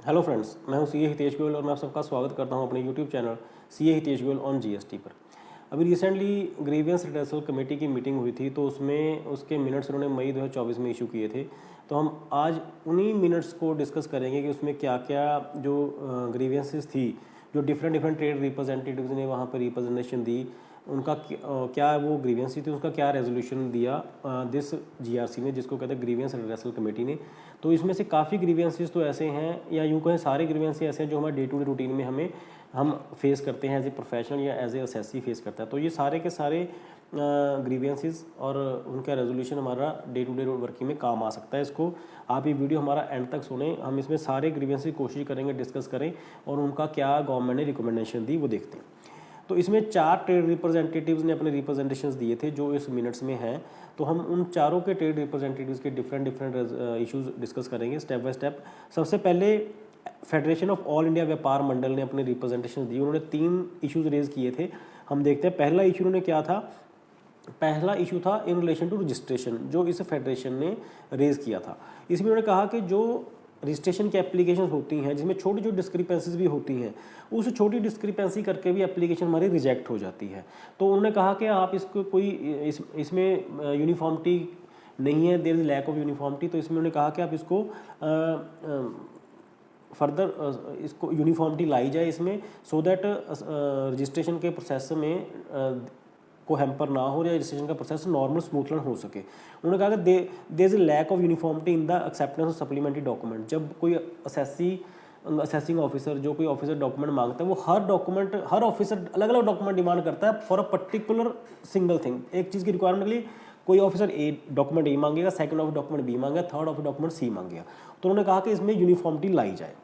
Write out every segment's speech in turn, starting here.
Hello friends, मैं हूं CA Hitesh Goyal और मैं आप सबका स्वागत करता हूं अपने YouTube channel CA Hitesh Goyal on GST पर। अभी रिसेंटली ग्रीवियंस रिड्रेसल कमेटी की मीटिंग हुई थी, तो उसमें उसके मिनट्स उन्होंने मई 2024 में इशू किए थे। तो हम आज उन्हीं मिनट्स को डिस्कस करेंगे कि उसमें क्या क्या जो ग्रीवियंसेस थी, जो डिफरेंट ट्रेड रिप्रेजेंटेटिव्स ने वहाँ पर रिप्रेजेंटेशन दी, उनका क्या वो ग्रीवियंस थी, उसका क्या रेजोल्यूशन दिया दिस जीआरसी ने, जिसको कहते हैं ग्रीवियंस रिड्रेसल कमेटी ने। तो इसमें से काफ़ी ग्रीवियंसेस तो ऐसे हैं, या यूँ कहें सारे ग्रीवियंसेस ऐसे हैं जो हमारे डे टू डे रूटीन में हम फेस करते हैं एज ए प्रोफेशनल या एज ए असेसी फेस करता है। तो ये सारे के सारे ग्रीवियंसेस और उनका रेजोल्यूशन हमारा डे टू डे वर्किंग में काम आ सकता है। इसको आप ये वीडियो हमारा एंड तक सुने, हम इसमें सारे ग्रीवियंसेस की कोशिश करेंगे डिस्कस करें और उनका क्या गवर्नमेंट ने रिकमेंडेशन दी वो देखते हैं। तो इसमें 4 ट्रेड रिप्रेजेंटेटिव्स ने अपने रिप्रेजेंटेशंस दिए थे जो इस मिनट्स में हैं। तो हम उन चारों के ट्रेड रिप्रेजेंटेटिव्स के डिफरेंट इश्यूज डिस्कस करेंगे स्टेप बाय स्टेप। सबसे पहले फेडरेशन ऑफ ऑल इंडिया व्यापार मंडल ने अपने रिप्रेजेंटेशन दी। उन्होंने 3 इश्यूज रेज किए थे। हम देखते हैं पहला इशू उन्होंने क्या था। पहला इशू था इन रिलेशन टू रजिस्ट्रेशन, जो इस फेडरेशन ने रेज किया था। इसमें उन्होंने कहा कि जो रजिस्ट्रेशन की एप्लीकेशन होती हैं जिसमें छोटी जो डिस्क्रिपेंसीज भी होती हैं, उस छोटी डिस्क्रिपेंसी करके भी एप्लीकेशन हमारी रिजेक्ट हो जाती है। तो उन्होंने कहा कि आप इसको कोई इसमें यूनिफॉर्मिटी नहीं है, there is lack of uniformity. तो इसमें उन्होंने कहा कि आप इसको फर्दर इसको यूनिफॉर्मिटी लाई जाए इसमें, सो दैट रजिस्ट्रेशन के प्रोसेस में को हैम्पर ना हो या रजिस्ट्रेशन का प्रोसेस नॉर्मल स्मूथ रन हो सके। उन्होंने कहा कि there is a lack of uniformity in the acceptance of supplementary document. जब कोई असेसिंग ऑफिसर, जो कोई ऑफिसर डॉक्यूमेंट मांगता है, वो हर ऑफिसर अलग अलग डॉक्यूमेंट डिमांड करता है for a particular single thing. एक चीज़ की रिक्वायरमेंट के लिए कोई ऑफिसर ए डॉक्यूमेंट ए मांगेगा, सेकंड ऑफ डॉक्यूमेंट बी मांगेगा, थर्ड ऑफ डॉक्यूमेंट सी मांगेगा। तो उन्होंने कहा कि इसमें यूनिफॉर्मिटी लाई जाए।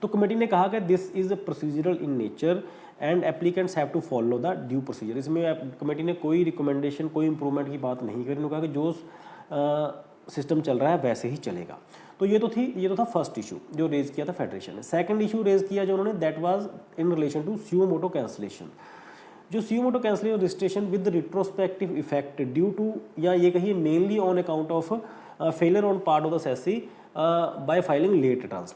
तो कमेटी ने कहा कि this is procedural in nature and applicants have to follow the due procedure. इसमें कमेटी ने कोई रिकमेंडेशन, कोई इंप्रूवमेंट की बात नहीं करी। उन्होंने कहा कि जो सिस्टम चल रहा है वैसे ही चलेगा। तो ये तो था फर्स्ट इशू जो रेज किया था फेडरेशन ने। सेकंड इशू रेज किया जो उन्होंने, that was in relation to suo moto cancellation. जो suo moto cancellation registration with retrospective effect due to, या ये कहिए mainly on account of failure on part of the assessee by filing late returns,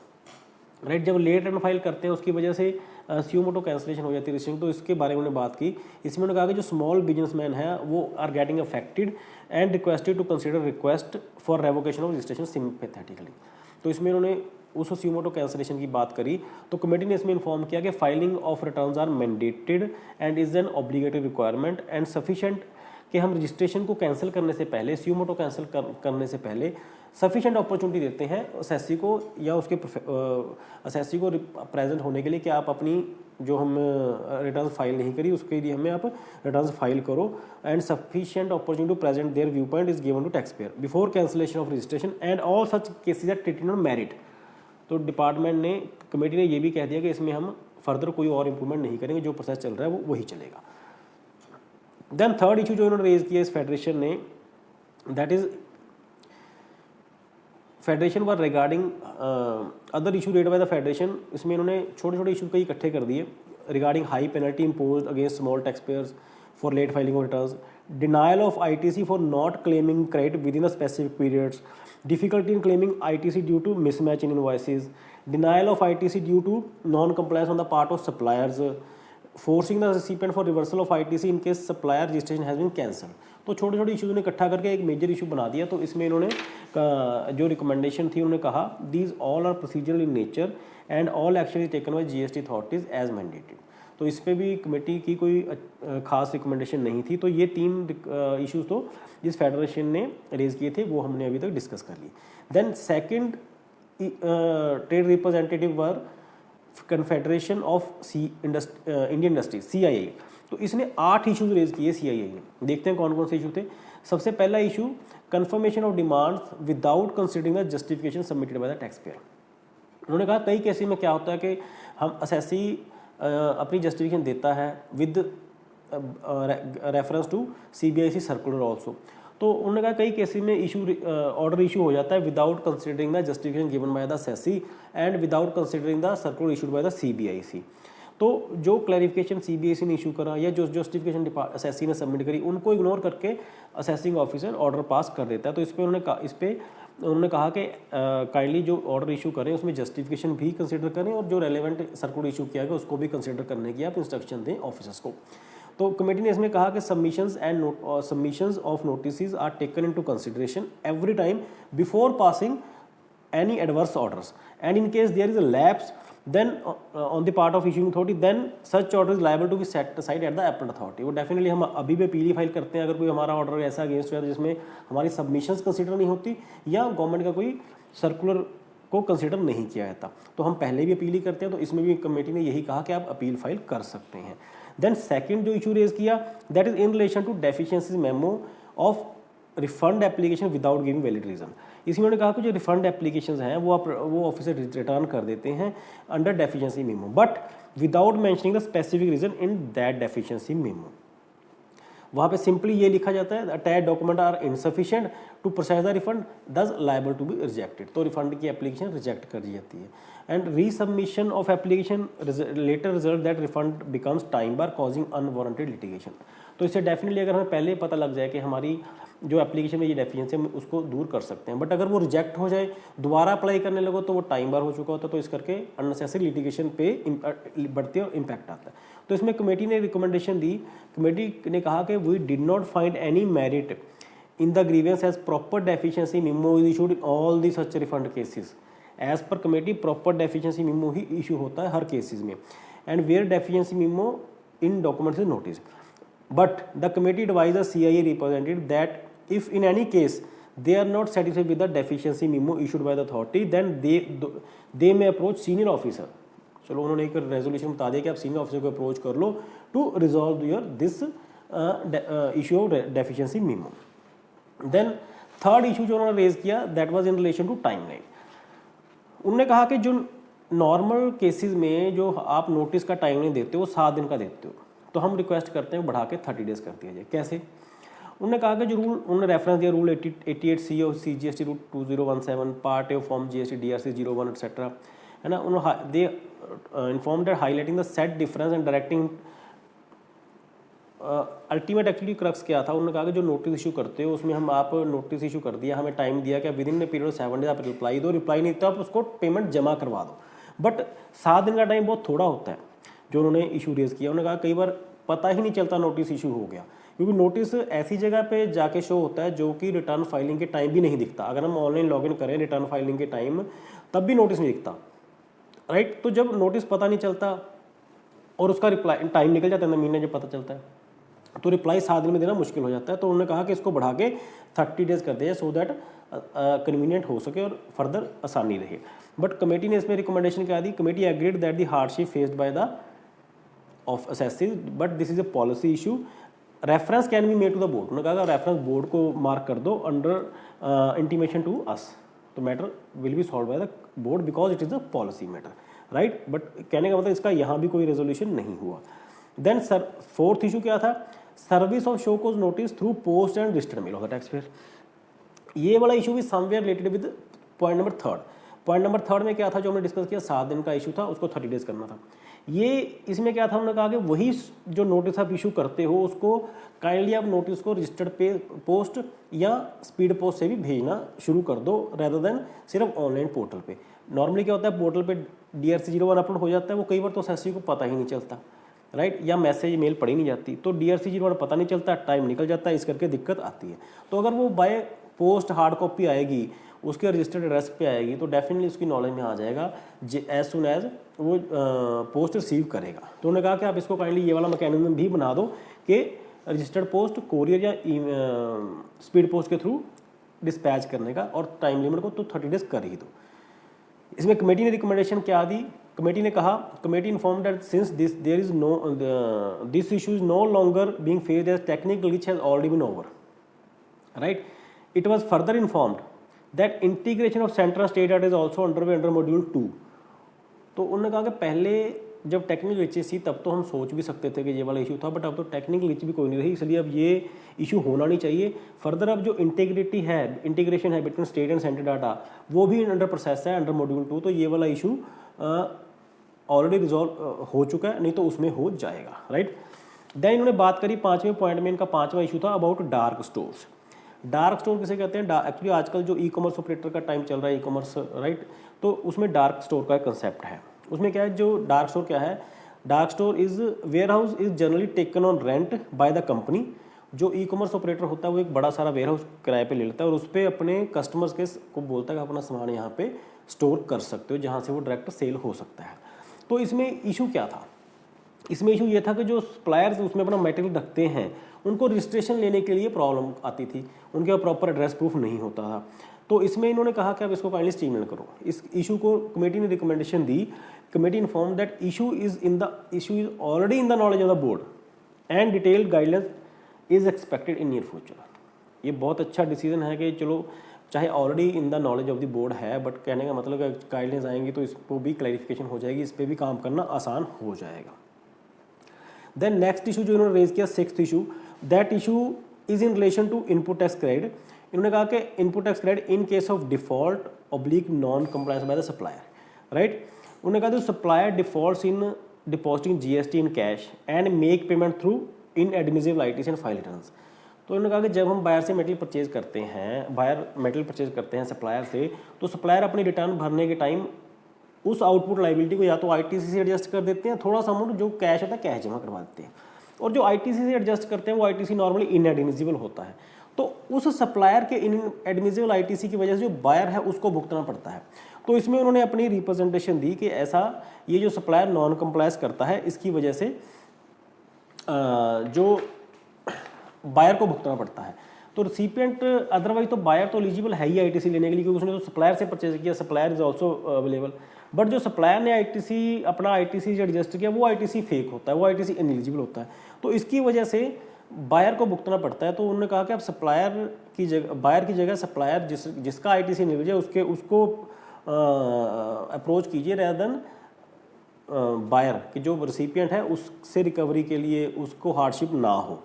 right. जब late return file करते हैं उसकी वजह से सुयो मोटो कैंसलेशन हो जाती है रजिस्ट्रेशन। तो इसके बारे में उन्होंने बात की। इसमें उन्होंने कहा कि जो स्मॉल बिजनेसमैन है वो are getting affected and requested to consider request for revocation of registration sympathetically. तो इसमें उन्होंने उस सुयो मोटो कैंसलेशन की बात करी। तो कमेटी ने इसमें इन्फॉर्म किया कि filing of returns are mandated and is an obligatory requirement and sufficient, कि हम रजिस्ट्रेशन को कैंसिल करने से पहले, सुयो मोटो कैंसिल करने से पहले सफिशिएंट अपॉर्चुनिटी देते हैं असेसी को या उसके असेसी को प्रेजेंट होने के लिए कि आप अपनी जो हम रिटर्न फाइल नहीं करी उसके लिए हमें आप रिटर्न फाइल करो, and sufficient opportunity to present their view point is given to taxpayer before cancellation of registration and all such cases are treated on merit. तो डिपार्टमेंट ने, कमेटी ने ये भी कह दिया कि इसमें हम फर्दर कोई और इंप्रूवमेंट नहीं करेंगे, जो प्रोसेस चल रहा है वो वही चलेगा। देन थर्ड इशू जो इन्होंने रेज किया इस फेडरेशन ने, that is federation were regarding other issue raised by the federation. इसमें इन्होंने छोटे छोटे इशू कई इकट्ठे कर दिए regarding high penalty impose against small taxpayers for late filing of returns, denial of ITC for not claiming credit within the specific periods, difficulty in claiming ITC due to mismatch in invoices, denial of ITC due to non compliance on the part of suppliers, forcing the recipient for reversal of ITC in case supplier registration has been cancel. तो छोटे छोटे issues ने इकट्ठा करके एक major issue बना दिया। तो इसमें इन्होंने जो रिकमेंडेशन थी उन्होंने कहा these all are procedural in nature and all action is taken by GST authorities as mandated. तो इस पर भी कमेटी की कोई खास रिकमेंडेशन नहीं थी। तो ये 3 इशूज तो जिस फेडरेशन ने रेज किए थे वो हमने अभी तक डिस्कस कर ली। Then second trade representative were confederation of Indian industry CII। तो इसने 8 इशूज रेज किए CII ने। देखते हैं कौन कौन से इशू थे। सबसे पहला issue, confirmation of demands without considering the justification submitted by the tax pair. उन्होंने कहा कई केसेस में क्या होता है कि हम असेसी अपनी जस्टिफिकेशन देता है with reference to CBIC circular also. तो उन्होंने कहा कई केसेस में ऑर्डर इशू हो जाता है without considering the justification given by the assessee and without considering the circular issued by the CBIC। तो जो क्लैरिफिकेशन CBIC ने इशू करा या जो जस्टिफिकेशन असेसी ने सबमिट करी, उनको इग्नोर करके असेसिंग ऑफिसर ऑर्डर पास कर देता है। तो इस पर उन्होंने इस पर उन्होंने कहा कि काइंडली जो ऑर्डर इशू करें उसमें जस्टिफिकेशन भी कंसिडर करें और जो रेलेवेंट सर्कुलर इशू किया गया उसको भी कंसिडर करने की आप इंस्ट्रक्शन दें ऑफिसर्स को। तो कमेटी ने इसमें कहा कि submissions of notice are taken into consideration every time before passing any adverse orders, and in case there is a lapse then on the part of issuing authority then such order is liable to be set aside at the appellate authority। वो definitely हम अभी भी appeal file करते हैं अगर कोई हमारा order ऐसा अगेंस्ट हुआ जिसमें हमारी सबमिशंस कंसिडर नहीं होती या गवर्नमेंट का कोई सर्कुलर को कंसिडर नहीं किया जाता, तो हम पहले भी अपील ही करते हैं। तो इसमें भी कमेटी ने यही कहा कि आप अपील फाइल कर सकते हैं। देन सेकेंड जो इशू रेज किया that is in relation to deficiencies memo of refund application without giving valid reason. इसमें उन्होंने कहा कि जो रिफंड एप्लीकेशंस हैं वो ऑफिसर रिटर्न कर देते हैं under deficiency memo but without mentioning the specific reason in that deficiency memo. वहाँ पे सिंपली ये लिखा जाता है attach document are insufficient to process the refund thus liable to be rejected, तो रिफंड की एप्लीकेशन रिजेक्ट कर दी जाती है। And resubmission of application later result that refund becomes time bar causing unwarranted litigation. तो इससे डेफिनेटली अगर हमें पहले पता लग जाए कि हमारी जो एप्लीकेशन में ये डेफिशिएंसी हम उसको दूर कर सकते हैं, बट अगर वो रिजेक्ट हो जाए दोबारा अप्लाई करने लगो तो वो टाइम बार हो चुका होता है, तो इस करके अननेसेसरी लिटिगेशन पे बढ़ते और इम्पैक्ट आता है। तो इसमें कमेटी ने रिकमेंडेशन दी, कमेटी ने कहा कि we did not find any merit in the grievance as proper deficiency memo is issued in all the such refund cases. As per committee proper deficiency memo ही इशू होता है हर cases में, and where deficiency memo in documents is notice. But the committee advised the CIA representative that if in any case they are not satisfied with the deficiency memo issued by the authority, then they may approach senior officer। चलो उन्होंने एक resolution बता दिया कि आप senior officer को approach कर लो to resolve your this issue of deficiency memo. Then third issue जो उन्होंने रेज किया that was in relation to timeline. उन्होंने कहा कि जो नॉर्मल केसेस में जो आप नोटिस का टाइमलाइन देते हो 7 दिन का देते हो, तो हम रिक्वेस्ट करते हैं बढ़ा के 30 डेज कर दिया जाए। कैसे? उन्होंने कहा कि जो रूल उन्होंने रेफरेंस दिया rule 88C of CGST rule 2017 part of form GST DRC 01 etcetera, है ना। उन्होंने they inform that highlighting the set difference and directing ultimate actually crux क्या था। उन्होंने कहा कि जो नोटिस इशू करते हो उसमें हम आप नोटिस इशू कर दिया, हमें टाइम दिया कि with in a period 7 days आप रिप्लाई दो, रिप्लाई नहीं तो आप उसको पेमेंट जमा करवा दो। बट 7 दिन का टाइम बहुत थोड़ा होता है जो उन्होंने इशू रेज किया। उन्होंने कहा कई बार पता ही नहीं चलता नोटिस इशू हो गया, क्योंकि नोटिस ऐसी जगह पे जाके शो होता है जो कि रिटर्न फाइलिंग के टाइम भी नहीं दिखता। अगर हम ऑनलाइन लॉगिन करें रिटर्न फाइलिंग के टाइम तब भी नोटिस नहीं दिखता, राइट। तो जब नोटिस पता नहीं चलता और उसका रिप्लाई टाइम निकल जाता है ना महीने जब पता चलता है, तो रिप्लाई 7 दिन में देना मुश्किल हो जाता है। तो उन्होंने कहा कि इसको बढ़ा के 30 डेज कर दिया सो दैट कन्वीनियंट हो सके और फर्दर आसानी रहे। बट कमेटी ने इसमें रिकमेंडेशन क्या दी, committee agreed that the hardship faced by the of assessing but this is a policy issue, reference can be made to the board. उन्होंने कहा रेफरेंस बोर्ड को मार्क कर दो अंडर इंटीमेशन टू अस, तो matter will be solve by the board because it is a policy matter, right. But कहने का मतलब इसका यहाँ भी कोई रेजोल्यूशन नहीं हुआ। देन सर फोर्थ इशू क्या था, service of show cause notice through post and registered mail of the tax payer. ये वाला इशू भी somewhere related with point number 3। Point number 3 में क्या था जो हमने डिस्कस किया, 7 दिन का इशू था, उसको 30 डेज करना था। ये इसमें क्या था, उन्होंने कहा कि वही जो नोटिस आप इशू करते हो उसको काइंडली आप नोटिस को रजिस्टर्ड पे पोस्ट या स्पीड पोस्ट से भी भेजना शुरू कर दो रेदर देन सिर्फ ऑनलाइन पोर्टल पे। नॉर्मली क्या होता है पोर्टल पे DRC 01 अपलोड हो जाता है, वो कई बार तो असेसी को पता ही नहीं चलता, राइट, या मैसेज मेल पढ़ी नहीं जाती, तो DRC 01 पता नहीं चलता, टाइम निकल जाता है, इस करके दिक्कत आती है। तो अगर वो बाय पोस्ट हार्ड कॉपी आएगी उसके रजिस्टर्ड एड्रेस पे आएगी तो डेफिनेटली उसकी नॉलेज में आ जाएगा एज सुन एज वो पोस्ट रिसीव करेगा। तो उन्होंने कहा कि आप इसको काइंडली ये वाला मैकेनिज्म भी बना दो कि रजिस्टर्ड पोस्ट कोरियर या स्पीड पोस्ट के थ्रू डिस्पैच करने का, और टाइम लिमिट को तो 30 डेज कर ही दो। इसमें कमेटी ने रिकमेंडेशन क्या दी, कमेटी ने कहा committee inform that since this issue is no longer being faced as technical glitch has already been over, right. It was further informed that integration of central state data is also underway under module 2। तो उन्होंने कहा कि पहले जब technical glitches थी तब तो हम सोच भी सकते थे कि ये वाला इशू था, बट अब तो टेक्निकल ग्लिच भी कोई नहीं रही, इसलिए अब ये इशू होना नहीं चाहिए। फर्दर अब जो इंटीग्रेशन है between state and central data वो भी अंडर प्रोसेस है अंडर मॉड्यूल 2, तो ये वाला इशू ऑलरेडी रिजॉल्व हो चुका है, नहीं तो उसमें हो जाएगा, राइट। देन इन्होंने बात करी 5वें पॉइंट में, इनका 5वां इशू था about dark stores. Dark store किसे कहते हैं? एक्चुअली आजकल जो ई कॉमर्स ऑपरेटर का टाइम चल रहा है, ई कॉमर्स राइट, तो उसमें डार्क स्टोर का कंसेप्ट है। उसमें क्या है, जो डार्क स्टोर क्या है, dark store is warehouse is generally taken on rent by the company. जो ई कॉमर्स ऑपरेटर होता है वो एक बड़ा सारा वेयर हाउस किराए पे ले लेता है और उस पर अपने कस्टमर्स के को बोलता है कि अपना सामान यहाँ पे स्टोर कर सकते हो, जहाँ से वो डायरेक्ट सेल हो सकता है। तो इसमें इशू क्या था? इसमें इशू ये था कि जो सप्लायर्स उसमें अपना मटेरियल रखते हैं उनको रजिस्ट्रेशन लेने के लिए प्रॉब्लम आती थी, उनके पास प्रॉपर एड्रेस प्रूफ नहीं होता था। तो इसमें इन्होंने कहा कि अब इसको काइंडली स्ट्रीमलाइन करो। इस इशू को कमेटी ने रिकमेंडेशन दी। Committee inform that issue is already in the knowledge of the board and detailed guidelines is expected in near future. ये बहुत अच्छा डिसीजन है कि चलो चाहे already in the knowledge of the board है, बट कहने का मतलब है गाइडलाइंस आएंगी तो इसको भी क्लैरिफिकेशन हो जाएगी, इस पर भी काम करना आसान हो जाएगा। देन नेक्स्ट इशू जो इन्होंने रेज किया, sixth issue, that issue is in relation to input tax credit. इन्होंने कहा कि input tax credit in case of default oblique non compliance by the supplier, right. उन्होंने कहा तो supplier defaults in depositing GST in cash and make payment through inadmissible ITC and file returns. तो उन्होंने कहा कि जब हम buyer से मेटेरियल परचेज करते हैं, बायर मेटेरियल परचेज करते हैं सप्लायर से, तो सप्लायर अपनी रिटर्न भरने के टाइम उस आउटपुट लाइबिलिटी को या तो आईटीसी से एडजस्ट कर देते हैं, थोड़ा सा अमाउंट जो कैश होता है कैश जमा करवा देते हैं, और जो आईटीसी से एडजस्ट करते हैं वो आईटीसी नॉर्मली इनएडमिसिबल होता है। तो उस सप्लायर के इनएडमिसिबल आईटीसी की वजह से जो बायर है उसको भुगतना पड़ता है। तो इसमें उन्होंने अपनी रिप्रेजेंटेशन दी कि ऐसा ये जो सप्लायर नॉन कंप्लायंस करता है इसकी वजह से जो बायर को भुगतना पड़ता है। तो रिसिपिएंट अदरवाइज तो बायर तो एलिजिबल है ही आईटीसी लेने के लिए, क्योंकि उसने तो सप्लायर से परचेज किया, supplier is also available. But जो सप्लायर ने आईटीसी अपना आईटीसी से एडजस्ट किया वो आईटीसी फेक होता है, वो आईटीसी इनएलिजिबल होता है। तो इसकी वजह से बायर को भुगतना पड़ता है। तो उन्होंने कहा कि आप सप्लायर की जगह, बायर की जगह सप्लायर जिसका आईटीसी इनएलिजिबल है उसको अप्रोच कीजिए रेदर देन बायर कि जो रिसिपिएंट है उससे रिकवरी के लिए उसको हार्डशिप ना हो।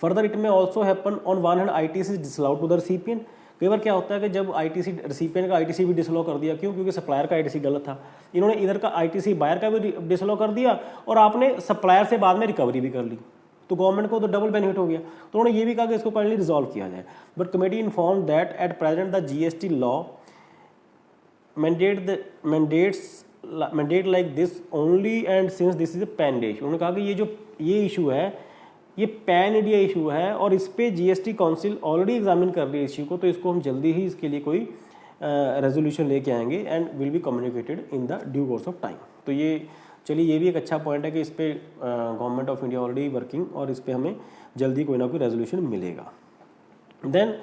Further it may also happen on one hand ITC disallowed to the recipient. कई बार क्या होता है कि जब आईटीसी रिसिपिएंट का आईटीसी भी डिसअलाउ कर दिया, क्यों? क्योंकि सप्लायर का आईटीसी गलत था, इन्होंने इधर का आईटीसी बायर का भी डिसअलाउ कर दिया और आपने सप्लायर से बाद में रिकवरी भी कर ली, तो गवर्नमेंट को तो डबल बेनिफिट हो गया। तो उन्होंने ये भी कहा कि इसको काइंडली रिजॉल्व किया जाए। But committee inform that at present the GST law mandate like this only and since this is a pan India issue. उन्होंने कहा कि ये इशू है, ये पैन इंडिया इशू है और इस पे जीएसटी काउंसिल ऑलरेडी एग्जामिन कर रही है इशू को, तो इसको हम जल्दी ही इसके लिए कोई रेजोल्यूशन लेके आएंगे and will be communicated in the due course of time. तो ये चलिए ये भी एक अच्छा पॉइंट है कि इस पे government of India already working और इस पे हमें जल्दी कोई ना कोई रेजोल्यूशन मिलेगा। Then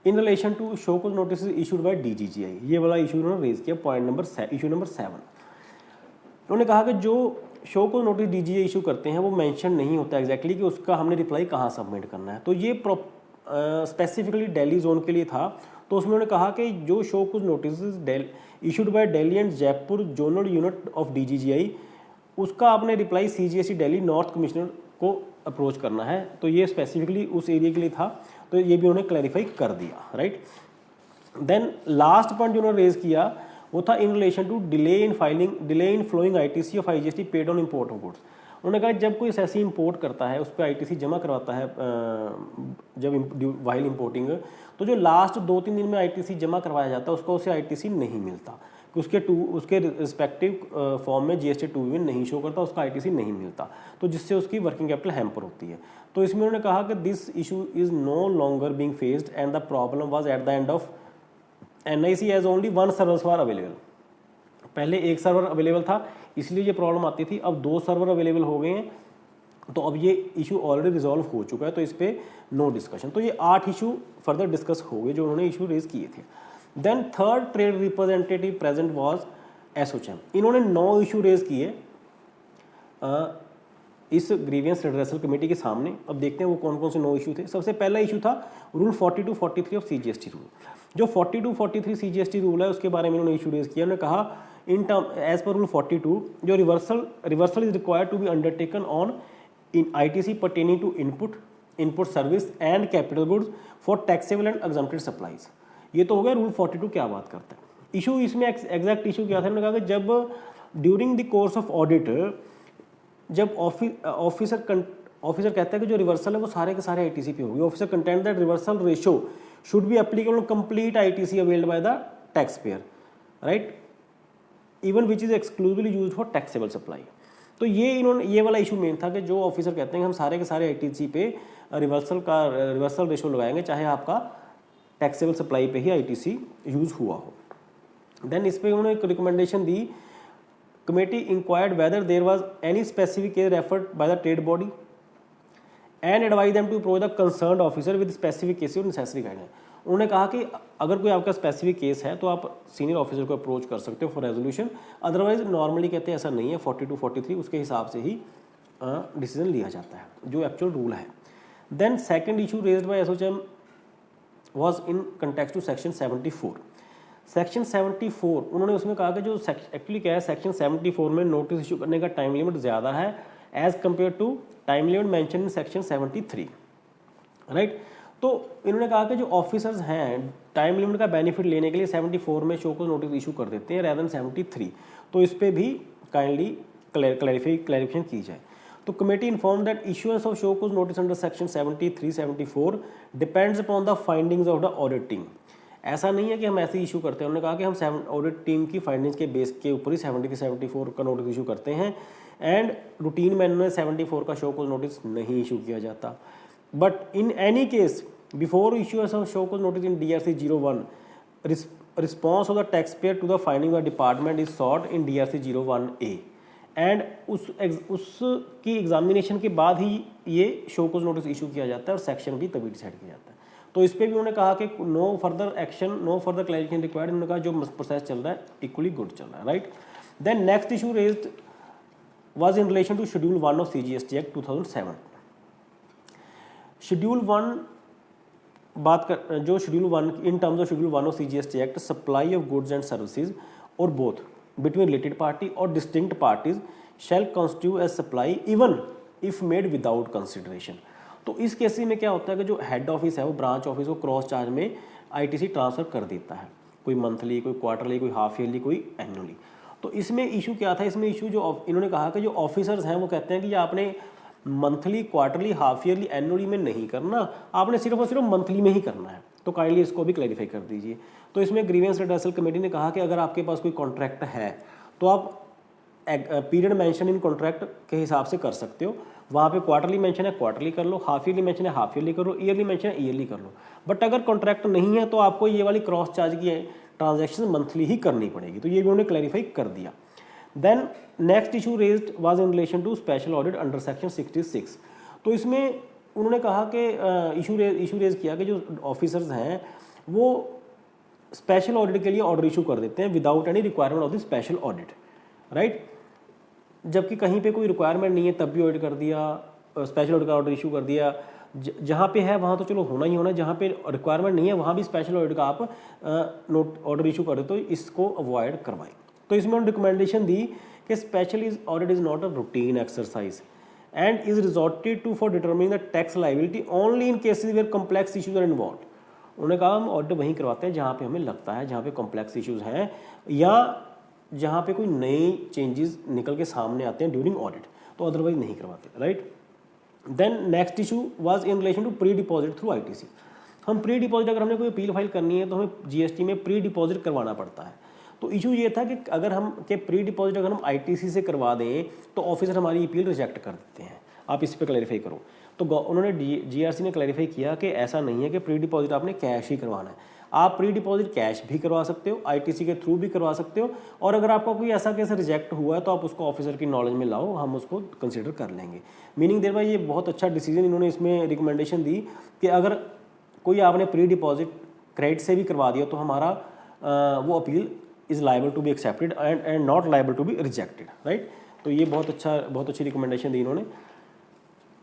in relation to show cause notice issued by DGGI, ये वाला इशू उन्होंने रेज किया, पॉइंट नंबर इशू नंबर 7। उन्होंने कहा कि जो शो को नोटिस डीजीए इशू करते हैं वो मेंशन नहीं होता एग्जैक्टली कि उसका हमने रिप्लाई कहाँ सबमिट करना है। तो ये स्पेसिफिकली दिल्ली जोन के लिए था। तो उसमें उन्होंने कहा कि जो शो को notice issued bye Delhi and Jaipur zonal unit of DGGI, उसका आपने reply CGST Delhi north commissioner को अप्रोच करना है। तो ये स्पेसिफिकली उस एरिया के लिए था, तो ये भी उन्होंने क्लैरिफाई कर दिया, राइट। देन लास्ट पॉइंट जो उन्होंने रेज किया वो था in relation to delay in flowing ITC of IGST paid on import of goods. उन्होंने कहा जब कोई ऐसी इंपोर्ट करता है उस पर आईटीसी जमा करवाता है जब वाइल इंपोर्टिंग, तो जो लास्ट 2-3 दिन में आईटीसी जमा करवाया जाता है उसको उसे आईटीसी नहीं मिलता, उसके रिस्पेक्टिव फॉर्म में जीएसटी 2 में नहीं शो करता, उसका आईटीसी नहीं मिलता, तो जिससे उसकी वर्किंग कैपिटल हैम्पर होती है। तो इसमें उन्होंने कहा कि this issue is no longer being faced and the problem was at the end of NIC as only 1 server for available. पहले 1 सर्वर अवेलेबल था इसलिए ये प्रॉब्लम आती थी, अब 2 सर्वर अवेलेबल हो गए हैं, तो अब ये इशू ऑलरेडी रिजॉल्व हो चुका है, तो इस पर नो डिस्कशन। तो ये 8 इशू फर्दर डिस्कस हो गए जो उन्होंने इशू रेज किए थे। Then third trade representative present was ASSOCHAM. इन्होंने 9 इशू रेज किए इस ग्रीवियंस रिड्रेसल कमेटी के सामने। अब देखते हैं वो कौन कौन से 9 इशू थे। सबसे पहला इशू था रूल 42-43 ऑफ सीजीएसटी रूल। जो 42-43 सीजीएसटी रूल है उसके बारे में उन्होंने इशू रेज किया। उन्होंने कहा in term as per rule 42 जो reversal is required to be undertaken on in ITC pertaining to input service and capital goods for taxable and exempted supplies. ये तो हो गया रूल 42 क्या बात करता है। इशू इसमें एग्जैक्ट इशू क्या था, उन्होंने कहा कि जब during the course of audit जब ऑफिसर कहता है कि जो रिवर्सल है वो सारे के सारे आईटीसी पे होगी। Officer content that reversal ratio should be applicable complete ITC availed by the tax pair, right, even which is exclusively use for taxable supply. तो ये वाला इशू मेन था कि जो ऑफिसर कहते हैं हम सारे के सारे आईटीसी पे रिवर्सल रेशो लगाएंगे चाहे आपका टैक्सेबल सप्लाई पे ही आईटीसी यूज हुआ हो। देन इस पर उन्होंने एक रिकमेंडेशन दी, committee inquired whether there was any specific case referred by the trade body and advise them to approach the concerned officer with specific cases और नेसेसरी गाइडलाइन। उन्होंने कहा कि अगर कोई आपका स्पेसिफिक केस है तो आप सीनियर ऑफिसर को अप्रोच कर सकते हो फॉर रेजोल्यूशन, अदरवाइज नॉर्मली कहते हैं ऐसा नहीं है, 42 43 उसके हिसाब से ही डिसीजन लिया जाता है जो एक्चुअल रूल है। Then second issue raised by ASSOCHAM was in context to section 74। Section 74 उन्होंने उसमें कहा कि जो एक्चुअली क्या है, सेक्शन 74 में नोटिस इशू करने का टाइम लिमिट ज़्यादा है as compare to time limit mention in section 73, right. तो इन्होंने कहा कि जो ऑफिसर्स हैं टाइम लिमिट का बेनिफिट लेने के लिए 74 में शो को नोटिस इशू कर देते हैं रेदर देन 73, तो इस पर भी काइंडली क्लैरिफिकेशन की जाए। तो committee inform that issuance of show cause notice under section 73-74 depends upon the findings of the audit team. ऐसा नहीं है कि हम ऐसे इशू करते हैं, उन्होंने कहा कि हम ऑडिट टीम की फाइंडिंग्स के बेस के ऊपर ही 73-74 का नोटिस इशू करते हैं एंड रूटीन मैनुअल में 74 का शो कोज नोटिस नहीं इशू किया जाता। But in any case before issuance of show cause notice in DRC 01 response of the tax payer to the finding of department is sought in DRC 01A and उसकी examination के बाद ही ये show cause notice issue किया जाता है और section भी तभी डिसाइड किया जाता है। तो इस पर भी उन्होंने कहा कि no further action, no further clarification required. उन्होंने कहा जो प्रोसेस चल रहा है इक्वली गुड चल रहा है, right. Then next issue raised was in relation to schedule 1 of CGST act 2007। Schedule 1 जो schedule 1 in terms of schedule 1 of CGST act supply of goods and services और बोथ बिटवीन रिलेटेड पार्टी और distinct parties shall constitute as supply even if made without consideration. तो इस case में क्या होता है कि जो हेड ऑफिस है वो ब्रांच ऑफिस को क्रॉस चार्ज में आईटीसी ट्रांसफर कर देता है, कोई मंथली, कोई क्वार्टरली, कोई हाफ ईयरली, कोई एनुअली। तो इसमें इशू क्या था, इसमें इशू जो इन्होंने कहा कि जो ऑफिसर्स हैं वो कहते हैं कि आपने monthly, quarterly, half yearly, annually में नहीं करना, आपने सिर्फ और सिर्फ मंथली में ही करना है। तो काइंडली इसको भी क्लैरिफाई कर दीजिए। तो इसमें ग्रीवेंस रिड्रेसल कमेटी ने कहा कि अगर आपके पास कोई कॉन्ट्रैक्ट है तो आप पीरियड मेंशन इन कॉन्ट्रैक्ट के हिसाब से कर सकते हो। वहाँ पे क्वार्टरली मेंशन है क्वार्टरली कर लो, हाफ ईयरली मेंशन है हाफ ईयरली कर लो, ईयरली मेंशन है ईयरली कर लो। बट अगर कॉन्ट्रैक्ट नहीं है तो आपको ये वाली क्रॉस चार्ज की ट्रांजैक्शन मंथली ही करनी पड़ेगी। तो ये भी उन्होंने क्लैरिफाई कर दिया। Then next issue raised was in relation to special audit under section 66। तो इसमें उन्होंने कहा कि इशू रेज किया कि जो ऑफिसर्स हैं वो स्पेशल ऑडिट के लिए ऑर्डर इशू कर देते हैं without any requirement of the special audit, right. जबकि कहीं पे कोई रिक्वायरमेंट नहीं है तब भी ऑडिट कर दिया, स्पेशल ऑडिट का ऑर्डर इशू कर दिया। जहाँ पे है वहाँ तो चलो होना ही होना, जहाँ पे रिक्वायरमेंट नहीं है वहाँ भी स्पेशल ऑडिट का आप नोट ऑर्डर इशू कर दे, तो इसको अवॉइड करवाएं। तो इसमें उन्होंने रिकमेंडेशन दी कि special audit is not a routine exercise and is resorted to for determining the tax liability only in cases where complex issues are involve. उन्होंने कहा हम ऑडिट वहीं करवाते हैं जहाँ पे हमें लगता है, जहाँ पे कॉम्प्लेक्स इशूज हैं या जहाँ पे कोई नए चेंजेस निकल के सामने आते हैं ड्यूरिंग ऑडिट, तो अदरवाइज नहीं करवाते, right. Then next issue was in relation to pre deposit through ITC. हम प्री डिपॉजिट अगर हमने कोई अपील फाइल करनी है तो हमें जीएसटी में प्री डिपॉजिट करवाना पड़ता है। तो इशू ये था कि अगर हम प्री डिपॉजिट अगर हम आईटीसी से करवा दें तो ऑफिसर हमारी अपील रिजेक्ट कर देते हैं। आप इस पर क्लैरिफाई करो। तो उन्होंने जीआरसी ने क्लैरिफाई किया कि ऐसा नहीं है कि प्री डिपॉजिट आपने कैश ही करवाना है, आप प्री डिपॉजिट कैश भी करवा सकते हो, आईटीसी के थ्रू भी करवा सकते हो, और अगर आपका कोई ऐसा केस रिजेक्ट हुआ है तो आप उसको ऑफिसर की नॉलेज में लाओ, हम उसको कंसिडर कर लेंगे। मीनिंग देयर बाय ये बहुत अच्छा डिसीजन इन्होंने इसमें रिकमेंडेशन दी कि अगर कोई आपने प्री डिपॉजिट क्रेडिट से भी करवा दिया तो हमारा वो appeal is liable to be accepted and not liable to be rejected, right. तो ये बहुत अच्छी रिकमेंडेशन दी इन्होंने।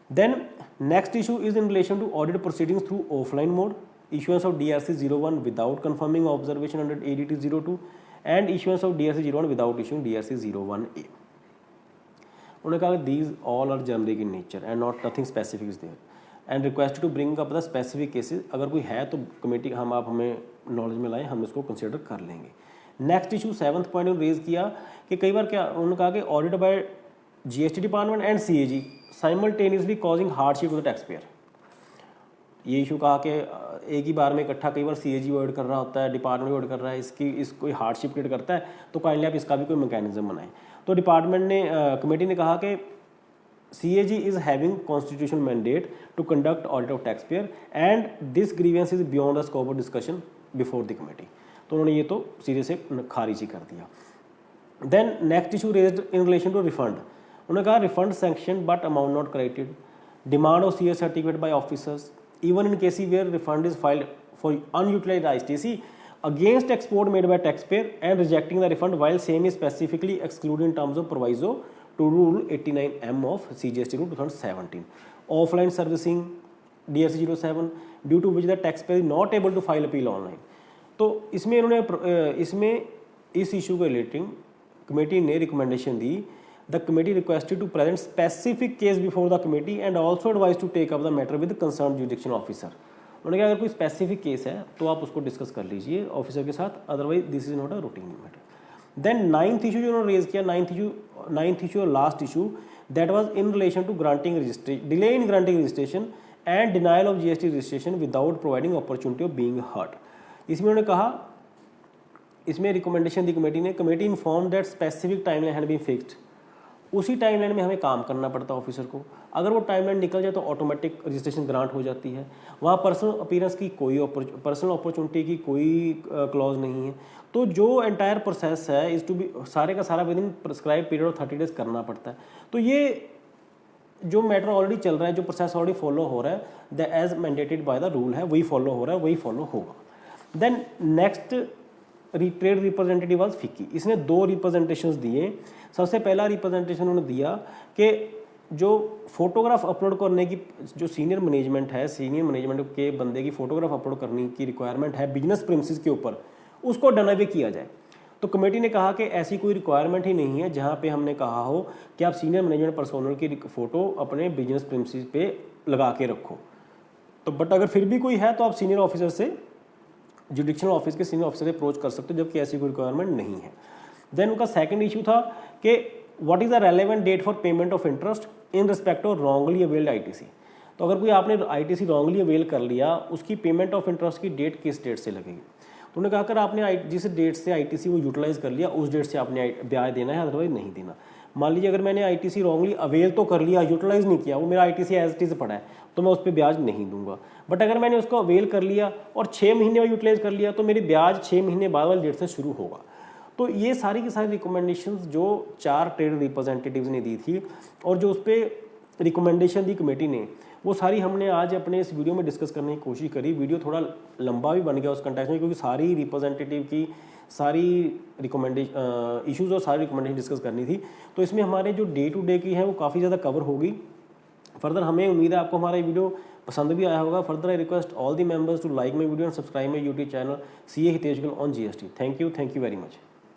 Then next issue is in relation to audit proceedings through offline mode, issuance of DRC 01 without confirming observation under ADT 02 and issuance of DRC 01 without issuing DRC 01A। उन्होंने कहा these all are generic in nature and not nothing specific is there and requested to bring up the specific cases। अगर कोई है तो committee आप हमें knowledge में लाएं, हम इसको कंसिडर कर लेंगे। Next issue 7th point raise किया कि कई बार क्या उन्होंने कहा कि audit by GST department and CAG simultaneously causing hardship to the tax payer. ये इशू कहा कि एक ही बार में इकट्ठा कई बार CAG वर्ड कर रहा होता है, डिपार्टमेंट वर्ड कर रहा है, इस कोई हार्डशिप क्रिएट करता है, तो काइंडली आप इसका भी कोई मैकेनिज्म बनाएं। तो डिपार्टमेंट ने कमेटी ने कहा कि CAG is having constitutional mandate to conduct audit of taxpayer and this grievance is beyond the scope of discussion before the committee। तो उन्होंने ये तो सीधे से खारिज ही कर दिया। Then next issue raised in relation to refund। उन्होंने कहा refund sanctioned but amount not credited, demand of CS certificate by officers even in cases where refund is filed for unutilized ITC against export made by taxpayer and rejecting the refund while same is specifically excluded in terms of proviso to Rule 89M of CGST Rule 2017। Offline servicing DRC 07 due to which the taxpayer is not able to file appeal online। तो इसमें इन्होंने इस issue के relating committee ने recommendation दी। The committee requested to present specific case before the committee and also advise to take up the matter with concern jurisdiction officer. उन्होंने कहा अगर कोई स्पेसिफिक केस है तो आप उसको डिस्कस कर लीजिए ऑफिसर के साथ, otherwise this is not a routine matter. Then ninth issue जो उन्होंने रेज किया, नाइन्थ इशू और last issue that was in relation to granting registration, delay in granting registration and denial of GST registration without providing opportunity of being heard. इसमें उन्होंने कहा, इसमें recommendation दी committee ने, committee inform that specific timeline had been fixed. उसी timeline में हमें काम करना पड़ता है ऑफिसर को, अगर वो टाइमलाइन निकल जाए तो ऑटोमेटिक रजिस्ट्रेशन ग्रांट हो जाती है। वहाँ पर्सनल अपीयरेंस की कोई पर्सनल अपॉर्चुनिटी की कोई क्लॉज नहीं है। तो जो एंटायर प्रोसेस है इज़ टू बी सारे का सारा with in prescribe period of 30 days करना पड़ता है। तो ये जो मैटर ऑलरेडी चल रहा है, जो प्रोसेस ऑलरेडी फॉलो हो रहा है, the as mandated by the rule है, वही फॉलो हो रहा है, वही फॉलो होगा। Then next trade representative was FICCI. इसने 2 रिप्रेजेंटेशंस दिए। सबसे पहला रिप्रेजेंटेशन उन्होंने दिया कि जो फोटोग्राफ अपलोड करने की जो सीनियर मैनेजमेंट है, सीनियर मैनेजमेंट के बंदे की फ़ोटोग्राफ अपलोड करने की रिक्वायरमेंट है बिजनेस प्रेमिसेस के ऊपर, उसको डिनाई किया जाए। तो कमेटी ने कहा कि ऐसी कोई रिक्वायरमेंट ही नहीं है जहाँ पे हमने कहा हो कि आप सीनियर मैनेजमेंट पर्सोनल की फ़ोटो अपने बिजनेस प्रेमिसेस पे लगा के रखो। तो बट अगर फिर भी कोई है तो आप सीनियर ऑफिसर से, जुडिशल ऑफिस के सीनियर ऑफिसर से अप्रोच कर सकते हो, जबकि ऐसी कोई रिक्वायरमेंट नहीं है। देन उनका सेकंड इशू था कि what is the relevant date for payment of interest in respect of wrongly availed ITC। तो अगर कोई आपने ITC रॉन्गली अवेल कर लिया, उसकी पेमेंट ऑफ इंटरेस्ट की डेट किस डेट से लगेगी। तो उन्होंने कहा अगर आपने जिस डेट से ITC वो यूटिलाइज कर लिया उस डेट से आपने ब्याज देना है, अदरवाइज नहीं देना। मान लीजिए अगर मैंने ITC रॉन्गली अवेल तो कर लिया, यूटिलाइज नहीं किया, वो मेरा ITC एज इट इज़ पड़ा है, तो मैं उस पर ब्याज नहीं दूंगा। बट अगर मैंने उसको अवेल कर लिया और 6 महीने में यूटिलाइज कर लिया तो मेरी ब्याज 6 महीने बाद वाली डेट से शुरू होगा। तो ये सारी की सारी रिकमेंडेशंस जो 4 ट्रेड रिप्रेजेंटेटिव्स ने दी थी और जो उस पर रिकमेंडेशन दी कमेटी ने, वो सारी हमने आज अपने इस वीडियो में डिस्कस करने की कोशिश करी। वीडियो थोड़ा लंबा भी बन गया उस कंटेक्स्ट में, क्योंकि सारी रिप्रेजेंटेटिव की सारी रिकमेंडेशन इश्यूज़ और सारी रिकमेंडेशन डिस्कस करनी थी। तो इसमें हमारे जो डे टू डे की है वो काफ़ी ज़्यादा कवर होगी। फर्दर हमें उम्मीद है आपको हमारा ये वीडियो पसंद भी आया होगा। Further I request all the members to like my video and subscribe my YouTube channel CA Hitesh Gul on GST। Thank you very much.